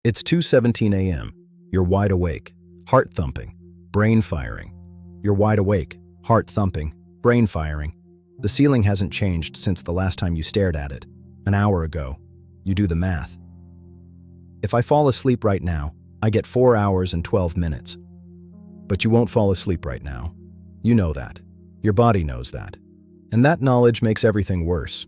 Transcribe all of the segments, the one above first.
It's 2:17 a.m. You're wide awake, heart thumping, brain firing. You're wide awake, heart thumping, brain firing. The ceiling hasn't changed since the last time you stared at it, an hour ago. You do the math. If I fall asleep right now, I get 4 hours and 12 minutes. But you won't fall asleep right now. You know that. Your body knows that. And that knowledge makes everything worse.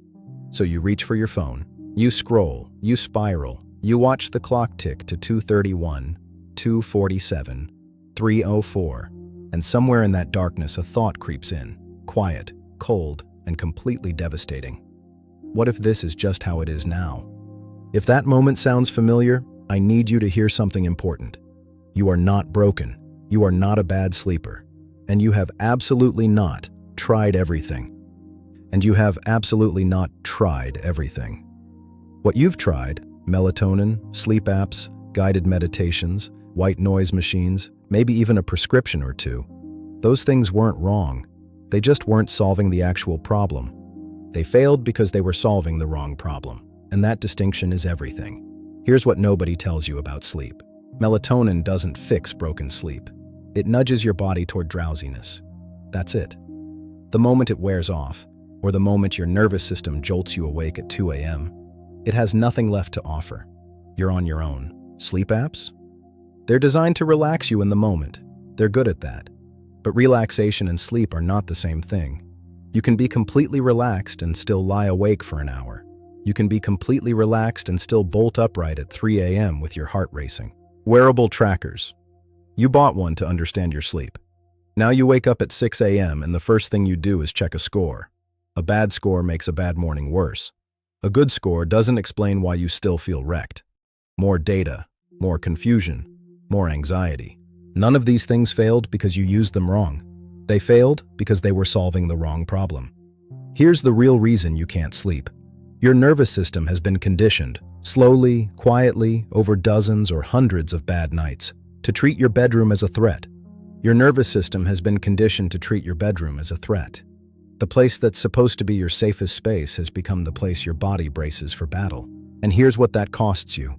So you reach for your phone. You scroll. You spiral. You watch the clock tick to 2:31, 2:47, 3:04. And somewhere in that darkness a thought creeps in. Quiet, cold, and completely devastating. What if this is just how it is now? If that moment sounds familiar, I need you to hear something important. You are not broken. You are not a bad sleeper. And you have absolutely not tried everything. And you have absolutely not tried everything. What you've tried, melatonin, sleep apps, guided meditations, white noise machines, maybe even a prescription or two, those things weren't wrong. They just weren't solving the actual problem. They failed because they were solving the wrong problem. And that distinction is everything. Here's what nobody tells you about sleep. Melatonin doesn't fix broken sleep. It nudges your body toward drowsiness. That's it. The moment it wears off, or the moment your nervous system jolts you awake at 2 a.m., it has nothing left to offer. You're on your own. Sleep apps? They're designed to relax you in the moment. They're good at that. But relaxation and sleep are not the same thing. You can be completely relaxed and still lie awake for an hour. You can be completely relaxed and still bolt upright at 3 a.m. with your heart racing. Wearable trackers. You bought one to understand your sleep. Now you wake up at 6 a.m. and the first thing you do is check a score. A bad score makes a bad morning worse. A good score doesn't explain why you still feel wrecked. More data, more confusion, more anxiety. None of these things failed because you used them wrong. They failed because they were solving the wrong problem. Here's the real reason you can't sleep. Your nervous system has been conditioned, slowly, quietly, over dozens or hundreds of bad nights, to treat your bedroom as a threat. Your nervous system has been conditioned to treat your bedroom as a threat. The place that's supposed to be your safest space has become the place your body braces for battle. And here's what that costs you.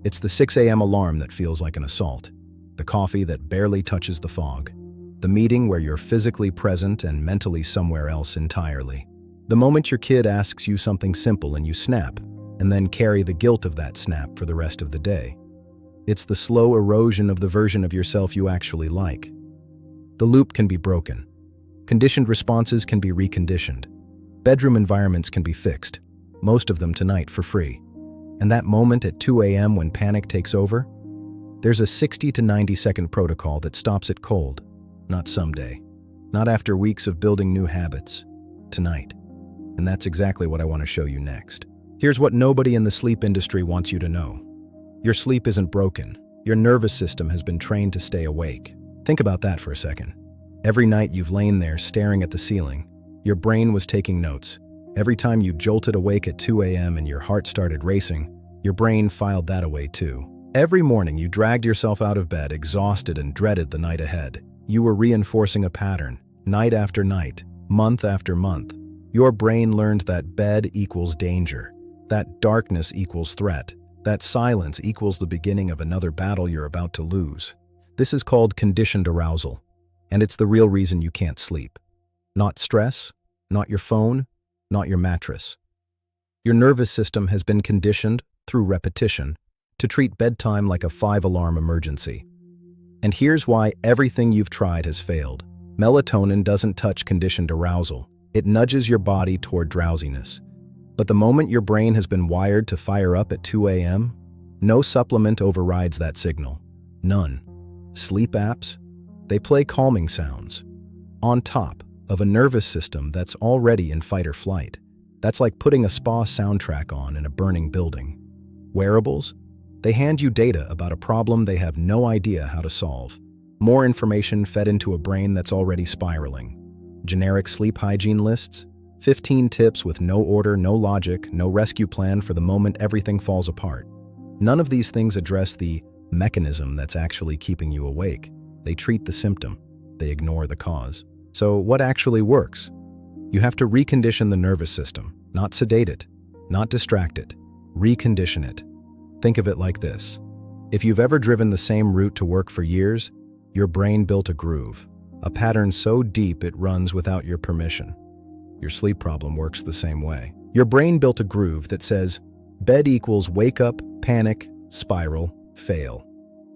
It's the 6 a.m. alarm that feels like an assault. The coffee that barely touches the fog. The meeting where you're physically present and mentally somewhere else entirely. The moment your kid asks you something simple and you snap, and then carry the guilt of that snap for the rest of the day. It's the slow erosion of the version of yourself you actually like. The loop can be broken. Conditioned responses can be reconditioned. Bedroom environments can be fixed, most of them tonight for free. And that moment at 2 a.m. when panic takes over, there's a 60 to 90 second protocol that stops it cold. Not someday. Not after weeks of building new habits. Tonight. And that's exactly what I want to show you next. Here's what nobody in the sleep industry wants you to know. Your sleep isn't broken. Your nervous system has been trained to stay awake. Think about that for a second. Every night you've lain there staring at the ceiling, your brain was taking notes. Every time you jolted awake at 2 a.m. and your heart started racing, your brain filed that away too. Every morning you dragged yourself out of bed exhausted and dreaded the night ahead. You were reinforcing a pattern, night after night, month after month. Your brain learned that bed equals danger, that darkness equals threat, that silence equals the beginning of another battle you're about to lose. This is called conditioned arousal, and it's the real reason you can't sleep. Not stress, not your phone, not your mattress. Your nervous system has been conditioned, through repetition, to treat bedtime like a 5-alarm emergency. And here's why everything you've tried has failed. Melatonin doesn't touch conditioned arousal. It nudges your body toward drowsiness. But the moment your brain has been wired to fire up at 2 a.m., no supplement overrides that signal. None. Sleep apps? They play calming sounds. On top of a nervous system that's already in fight or flight. That's like putting a spa soundtrack on in a burning building. Wearables? They hand you data about a problem they have no idea how to solve. More information fed into a brain that's already spiraling. Generic sleep hygiene lists? 15 tips with no order, no logic, no rescue plan for the moment everything falls apart. None of these things address the mechanism that's actually keeping you awake. They treat the symptom. They ignore the cause. So what actually works? You have to recondition the nervous system, not sedate it, not distract it. Recondition it. Think of it like this. If you've ever driven the same route to work for years, your brain built a groove, a pattern so deep it runs without your permission. Your sleep problem works the same way. Your brain built a groove that says, bed equals wake up, panic, spiral, fail.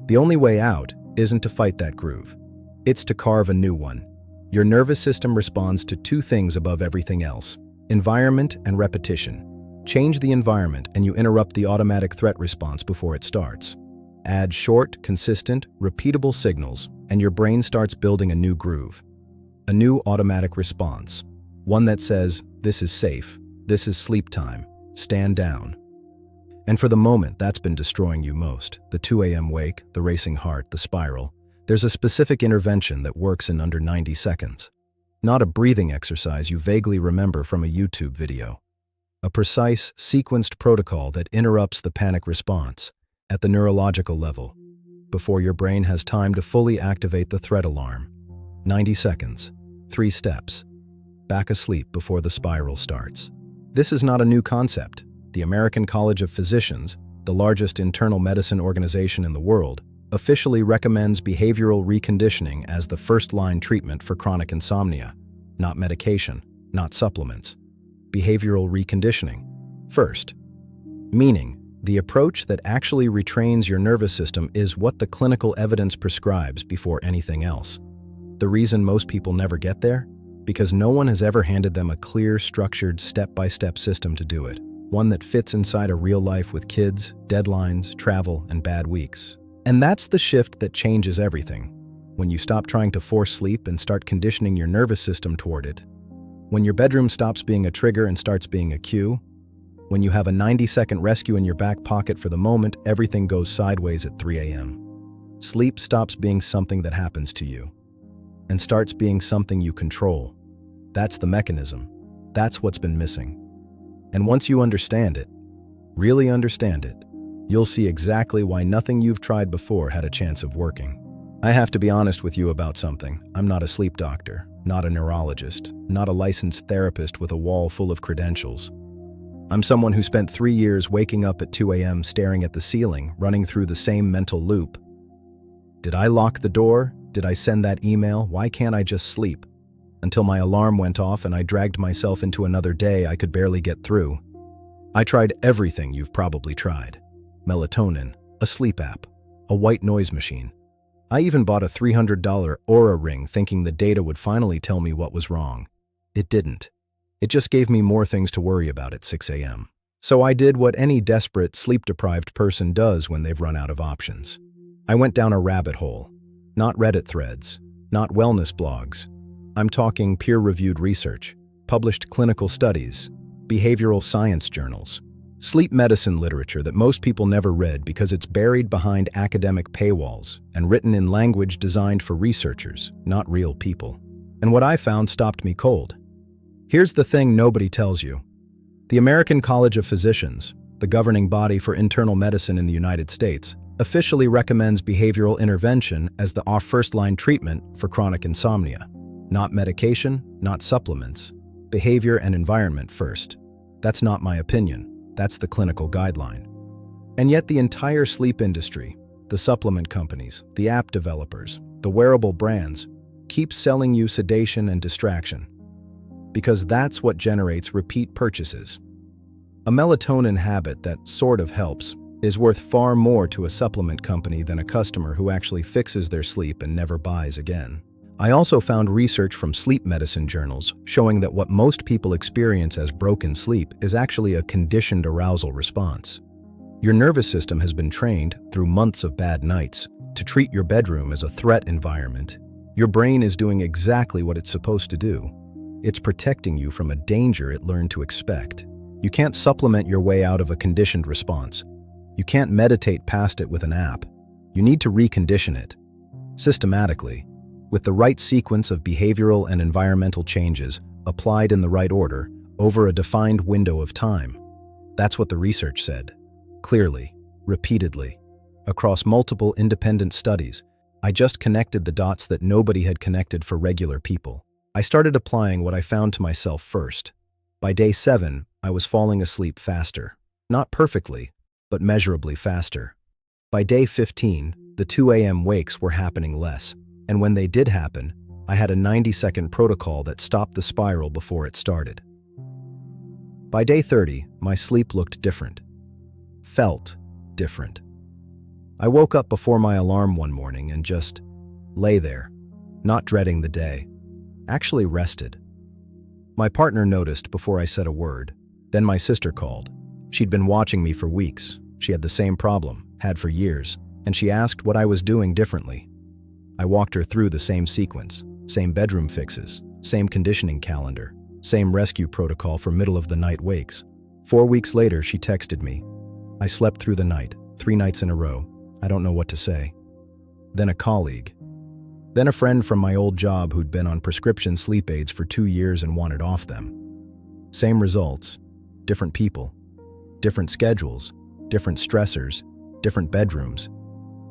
The only way out isn't to fight that groove. It's to carve a new one. Your nervous system responds to two things above everything else: environment and repetition. Change the environment and you interrupt the automatic threat response before it starts. Add short, consistent, repeatable signals, and your brain starts building a new groove. A new automatic response. One that says, this is safe, this is sleep time, stand down. And for the moment that's been destroying you most, the 2 a.m. wake, the racing heart, the spiral, there's a specific intervention that works in under 90 seconds. Not a breathing exercise you vaguely remember from a YouTube video. A precise, sequenced protocol that interrupts the panic response at the neurological level, before your brain has time to fully activate the threat alarm. 90 seconds, 3 steps. Back asleep before the spiral starts. This is not a new concept. The American College of Physicians, the largest internal medicine organization in the world, officially recommends behavioral reconditioning as the first-line treatment for chronic insomnia. Not medication, not supplements. Behavioral reconditioning. First. Meaning, the approach that actually retrains your nervous system is what the clinical evidence prescribes before anything else. The reason most people never get there? Because no one has ever handed them a clear, structured, step-by-step system to do it. One that fits inside a real life with kids, deadlines, travel, and bad weeks. And that's the shift that changes everything. When you stop trying to force sleep and start conditioning your nervous system toward it. When your bedroom stops being a trigger and starts being a cue. When you have a 90-second rescue in your back pocket for the moment everything goes sideways at 3 a.m. Sleep stops being something that happens to you and starts being something you control. That's the mechanism. That's what's been missing. And once you understand it, really understand it, you'll see exactly why nothing you've tried before had a chance of working. I have to be honest with you about something. I'm not a sleep doctor, not a neurologist, not a licensed therapist with a wall full of credentials. I'm someone who spent 3 years waking up at 2 a.m. staring at the ceiling, running through the same mental loop. Did I lock the door? Did I send that email? Why can't I just sleep? Until my alarm went off and I dragged myself into another day I could barely get through. I tried everything you've probably tried. Melatonin, a sleep app, a white noise machine. I even bought a $300 Oura ring thinking the data would finally tell me what was wrong. It didn't. It just gave me more things to worry about at 6 a.m. So I did what any desperate, sleep-deprived person does when they've run out of options. I went down a rabbit hole. Not Reddit threads, not wellness blogs. I'm talking peer-reviewed research, published clinical studies, behavioral science journals, sleep medicine literature that most people never read because it's buried behind academic paywalls and written in language designed for researchers, not real people. And what I found stopped me cold. Here's the thing nobody tells you. The American College of Physicians, the governing body for internal medicine in the United States, officially recommends behavioral intervention as the first-line treatment for chronic insomnia. Not medication, not supplements. Behavior and environment first. That's not my opinion. That's the clinical guideline. And yet the entire sleep industry, the supplement companies, the app developers, the wearable brands, keep selling you sedation and distraction. Because that's what generates repeat purchases. A melatonin habit that sort of helps is worth far more to a supplement company than a customer who actually fixes their sleep and never buys again. I also found research from sleep medicine journals showing that what most people experience as broken sleep is actually a conditioned arousal response. Your nervous system has been trained, through months of bad nights, to treat your bedroom as a threat environment. Your brain is doing exactly what it's supposed to do. It's protecting you from a danger it learned to expect. You can't supplement your way out of a conditioned response. You can't meditate past it with an app. You need to recondition it. Systematically, with the right sequence of behavioral and environmental changes applied in the right order over a defined window of time. That's what the research said. Clearly, repeatedly, across multiple independent studies, I just connected the dots that nobody had connected for regular people. I started applying what I found to myself first. By day 7, I was falling asleep faster. Not perfectly, but measurably faster. By day 15, the 2 a.m. wakes were happening less, and when they did happen, I had a 90-second protocol that stopped the spiral before it started. By day 30, my sleep looked different. Felt different. I woke up before my alarm one morning and just lay there, not dreading the day. Actually rested. My partner noticed before I said a word. Then my sister called. She'd been watching me for weeks. She had the same problem, had for years, and she asked what I was doing differently. I walked her through the same sequence, same bedroom fixes, same conditioning calendar, same rescue protocol for middle-of-the-night wakes. 4 weeks later, she texted me. I slept through the night, 3 nights in a row. I don't know what to say. Then a colleague. Then a friend from my old job who'd been on prescription sleep aids for 2 years and wanted off them. Same results, different people, different schedules, different stressors, different bedrooms.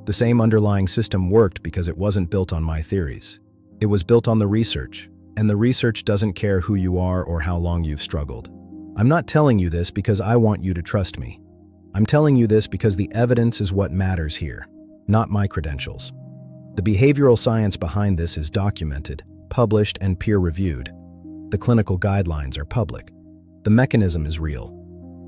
The same underlying system worked because it wasn't built on my theories. It was built on the research, and the research doesn't care who you are or how long you've struggled. I'm not telling you this because I want you to trust me. I'm telling you this because the evidence is what matters here, not my credentials. The behavioral science behind this is documented, published, and peer-reviewed. The clinical guidelines are public. The mechanism is real.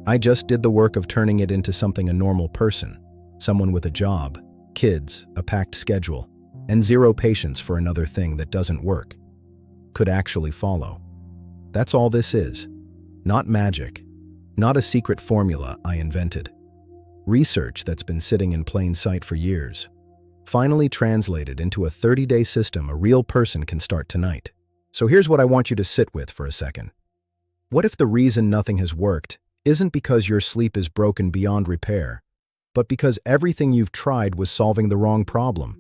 I just did the work of turning it into something a normal person, someone with a job, kids, a packed schedule, and zero patience for another thing that doesn't work, could actually follow. That's all this is. Not magic. Not a secret formula I invented. Research that's been sitting in plain sight for years. Finally translated into a 30-day system a real person can start tonight. So here's what I want you to sit with for a second. What if the reason nothing has worked isn't because your sleep is broken beyond repair, but because everything you've tried was solving the wrong problem?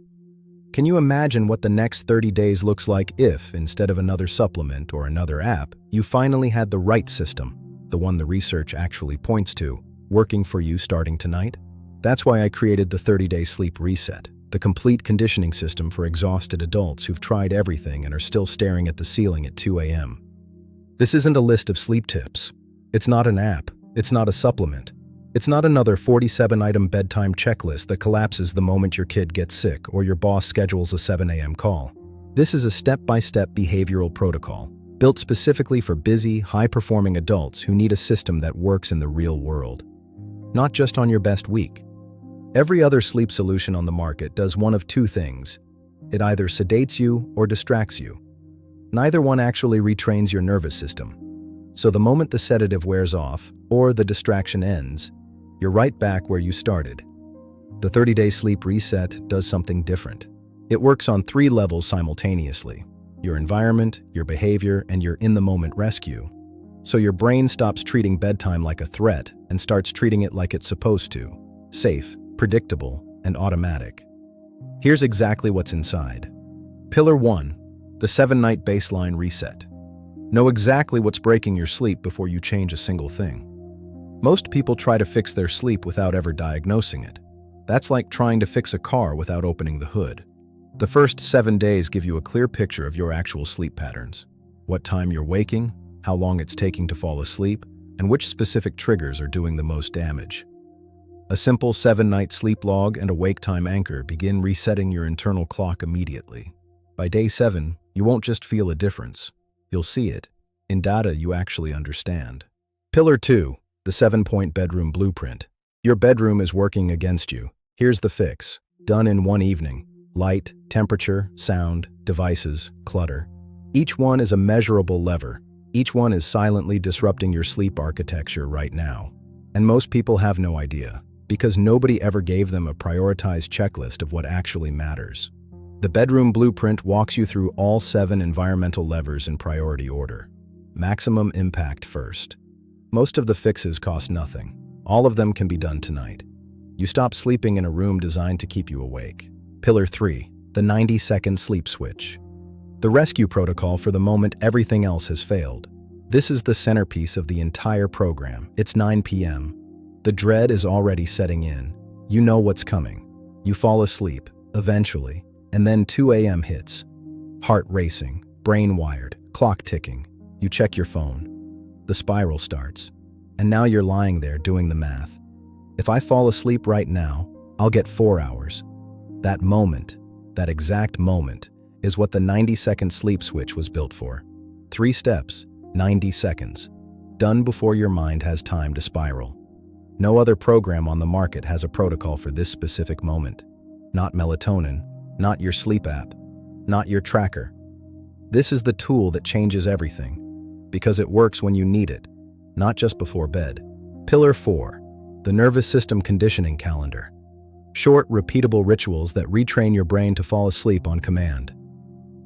Can you imagine what the next 30 days looks like if, instead of another supplement or another app, you finally had the right system, the one the research actually points to, working for you starting tonight? That's why I created the 30-Day Sleep Reset, the complete conditioning system for exhausted adults who've tried everything and are still staring at the ceiling at 2 a.m. This isn't a list of sleep tips. It's not an app. It's not a supplement. It's not another 47-item bedtime checklist that collapses the moment your kid gets sick or your boss schedules a 7 a.m. call. This is a step-by-step behavioral protocol, built specifically for busy, high-performing adults who need a system that works in the real world, not just on your best week. Every other sleep solution on the market does one of two things. It either sedates you or distracts you. Neither one actually retrains your nervous system. So the moment the sedative wears off, or the distraction ends, you're right back where you started. The 30-Day Sleep Reset does something different. It works on 3 levels simultaneously: your environment, your behavior, and your in-the-moment rescue. So your brain stops treating bedtime like a threat and starts treating it like it's supposed to: safe, predictable, and automatic. Here's exactly what's inside. Pillar 1, the 7-night baseline reset. Know exactly what's breaking your sleep before you change a single thing. Most people try to fix their sleep without ever diagnosing it. That's like trying to fix a car without opening the hood. The first 7 days give you a clear picture of your actual sleep patterns: what time you're waking, how long it's taking to fall asleep, and which specific triggers are doing the most damage. A simple 7-night sleep log and a wake time anchor begin resetting your internal clock immediately. By day 7, you won't just feel a difference. You'll see it in data you actually understand. Pillar 2, the 7-point bedroom blueprint. Your bedroom is working against you. Here's the fix. Done in one evening. Light, temperature, sound, devices, clutter. Each one is a measurable lever. Each one is silently disrupting your sleep architecture right now. And most people have no idea, because nobody ever gave them a prioritized checklist of what actually matters. The bedroom blueprint walks you through all 7 environmental levers in priority order. Maximum impact first. Most of the fixes cost nothing. All of them can be done tonight. You stop sleeping in a room designed to keep you awake. Pillar 3, the 90-second sleep switch. The rescue protocol for the moment everything else has failed. This is the centerpiece of the entire program. It's 9 p.m. The dread is already setting in. You know what's coming. You fall asleep, eventually, and then 2 a.m. hits. Heart racing, brain wired, clock ticking. You check your phone. The spiral starts. And now you're lying there doing the math. If I fall asleep right now, I'll get 4 hours. That moment, that exact moment, is what the 90-second sleep switch was built for. 3 steps, 90 seconds. Done before your mind has time to spiral. No other program on the market has a protocol for this specific moment. Not melatonin, not your sleep app, not your tracker. This is the tool that changes everything, because it works when you need it, not just before bed. Pillar 4, the nervous system conditioning calendar. Short, repeatable rituals that retrain your brain to fall asleep on command.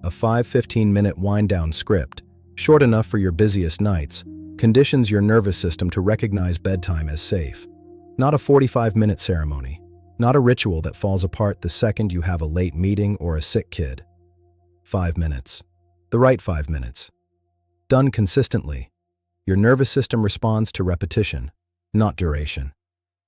A 15-minute wind-down script, short enough for your busiest nights, conditions your nervous system to recognize bedtime as safe. Not a 45-minute ceremony, not a ritual that falls apart the second you have a late meeting or a sick kid. 5 minutes. The right 5 minutes. Done consistently, your nervous system responds to repetition, not duration.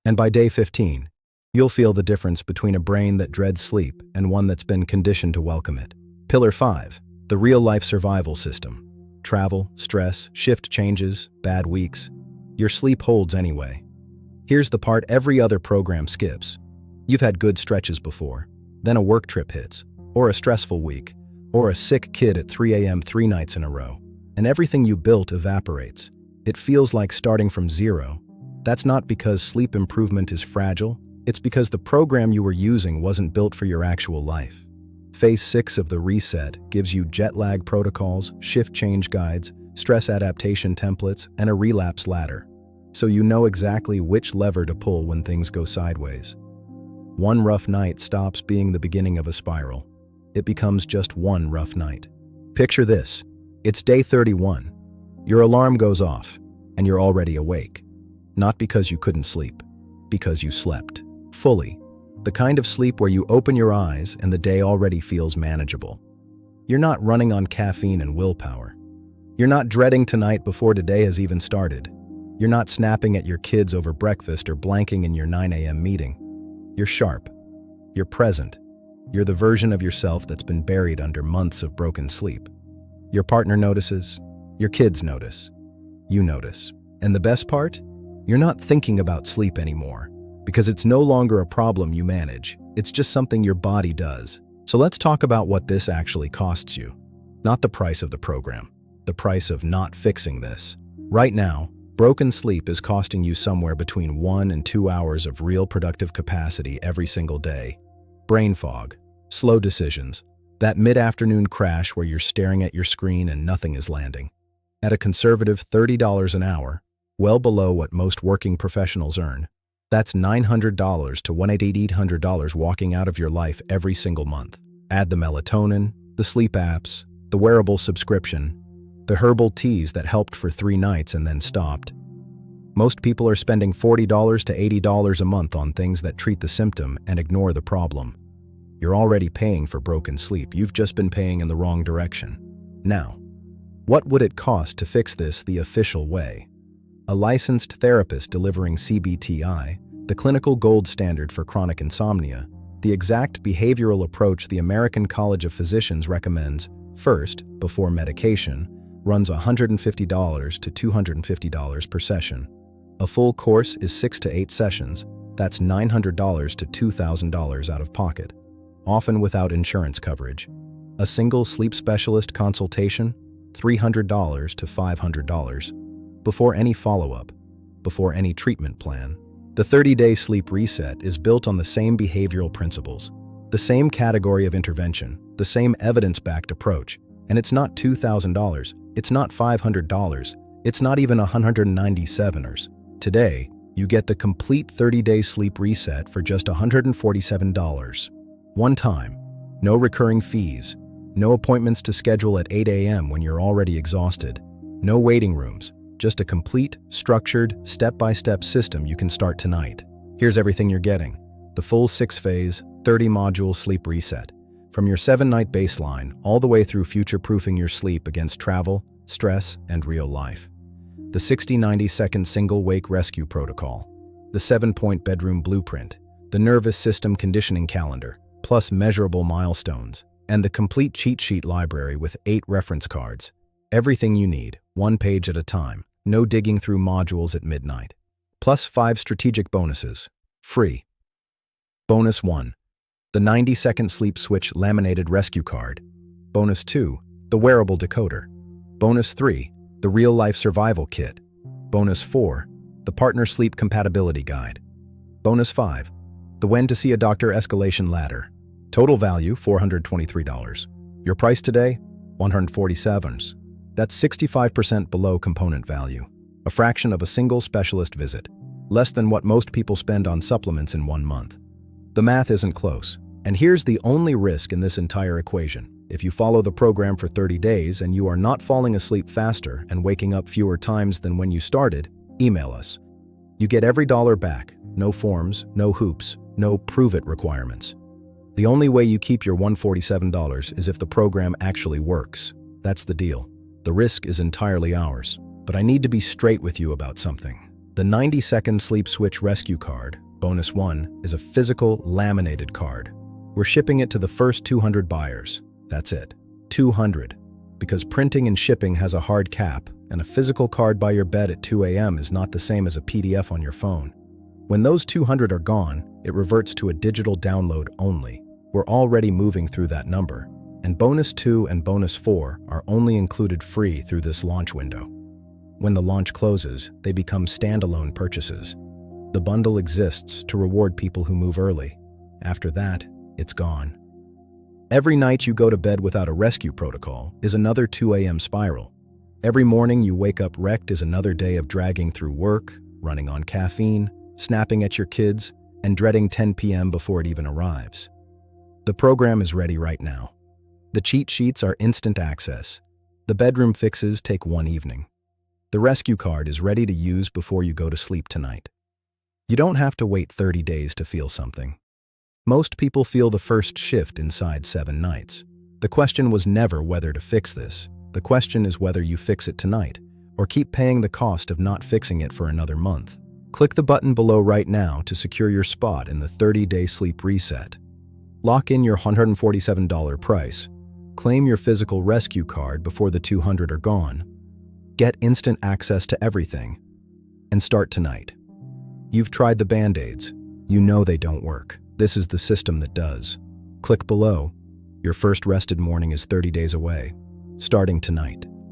And by day 15, you'll feel the difference between a brain that dreads sleep and one that's been conditioned to welcome it. Pillar 5, the real-life survival system. Travel, stress, shift changes, bad weeks. Your sleep holds anyway. Here's the part every other program skips. You've had good stretches before, then a work trip hits, or a stressful week, or a sick kid at 3 a.m. 3 nights in a row, and everything you built evaporates. It feels like starting from zero. That's not because sleep improvement is fragile, it's because the program you were using wasn't built for your actual life. Phase 6 of the reset gives you jet lag protocols, shift change guides, stress adaptation templates, and a relapse ladder, so you know exactly which lever to pull when things go sideways. One rough night stops being the beginning of a spiral. It becomes just one rough night. Picture this. It's day 31. Your alarm goes off, and you're already awake. Not because you couldn't sleep, because you slept. Fully. The kind of sleep where you open your eyes and the day already feels manageable. You're not running on caffeine and willpower. You're not dreading tonight before today has even started. You're not snapping at your kids over breakfast or blanking in your 9 a.m. meeting. You're sharp. You're present. You're the version of yourself that's been buried under months of broken sleep. Your partner notices. Your kids notice. You notice. And the best part? You're not thinking about sleep anymore, because it's no longer a problem you manage. It's just something your body does. So let's talk about what this actually costs you. Not the price of the program, the price of not fixing this. Right now, broken sleep is costing you somewhere between 1 and 2 hours of real productive capacity every single day. Brain fog, slow decisions, that mid-afternoon crash where you're staring at your screen and nothing is landing. At a conservative $30 an hour, well below what most working professionals earn, that's $900 to $1,800 walking out of your life every single month. Add the melatonin, the sleep apps, the wearable subscription, the herbal teas that helped for 3 nights and then stopped. Most people are spending $40 to $80 a month on things that treat the symptom and ignore the problem. You're already paying for broken sleep. You've just been paying in the wrong direction. Now, what would it cost to fix this the official way? A licensed therapist delivering CBTI, the clinical gold standard for chronic insomnia, the exact behavioral approach the American College of Physicians recommends first, before medication, runs $150 to $250 per session. A full course is 6 to 8 sessions. That's $900 to $2,000 out of pocket, often without insurance coverage. A single sleep specialist consultation, $300 to $500. Before any follow-up, before any treatment plan. The 30-day sleep reset is built on the same behavioral principles, the same category of intervention, the same evidence-backed approach, and it's not $2,000, it's not $500, it's not even $197. Today, you get the complete 30-day sleep reset for just $147. One time, no recurring fees, no appointments to schedule at 8 a.m. when you're already exhausted, no waiting rooms, just a complete, structured, step-by-step system you can start tonight. Here's everything you're getting. The full 6-phase, 30-module sleep reset. From your 7-night baseline all the way through future-proofing your sleep against travel, stress, and real life. The 60-90-second single-wake rescue protocol. The 7-point bedroom blueprint. The nervous system conditioning calendar, plus measurable milestones. And the complete cheat sheet library with 8 reference cards. Everything you need, 1 page at a time. No digging through modules at midnight. Plus 5 strategic bonuses. Free. Bonus 1. The 90-second sleep switch laminated rescue card. Bonus 2. The wearable decoder. Bonus 3. The real-life survival kit. Bonus 4. The partner sleep compatibility guide. Bonus 5. The when to see a doctor escalation ladder. Total value $423. Your price today? $147. That's 65% below component value. A fraction of a single specialist visit. Less than what most people spend on supplements in 1 month. The math isn't close. And here's the only risk in this entire equation. If you follow the program for 30 days and you are not falling asleep faster and waking up fewer times than when you started, email us. You get every dollar back. No forms, no hoops, no prove-it requirements. The only way you keep your $147 is if the program actually works. That's the deal. The risk is entirely ours. But I need to be straight with you about something. The 90-second sleep switch rescue card, Bonus 1, is a physical, laminated card. We're shipping it to the first 200 buyers. That's it. 200. Because printing and shipping has a hard cap, and a physical card by your bed at 2 a.m. is not the same as a PDF on your phone. When those 200 are gone, it reverts to a digital download only. We're already moving through that number, and Bonus 2 and Bonus 4 are only included free through this launch window. When the launch closes, they become standalone purchases. The bundle exists to reward people who move early. After that, it's gone. Every night you go to bed without a rescue protocol is another 2 a.m. spiral. Every morning you wake up wrecked is another day of dragging through work, running on caffeine, snapping at your kids, and dreading 10 p.m. before it even arrives. The program is ready right now. The cheat sheets are instant access. The bedroom fixes take 1 evening. The rescue card is ready to use before you go to sleep tonight. You don't have to wait 30 days to feel something. Most people feel the first shift inside 7 nights. The question was never whether to fix this. The question is whether you fix it tonight, or keep paying the cost of not fixing it for another month. Click the button below right now to secure your spot in the 30-day sleep reset. Lock in your $147 price. Claim your physical rescue card before the 200 are gone. Get instant access to everything. And start tonight. You've tried the Band-Aids. You know they don't work. This is the system that does. Click below. Your first rested morning is 30 days away, starting tonight.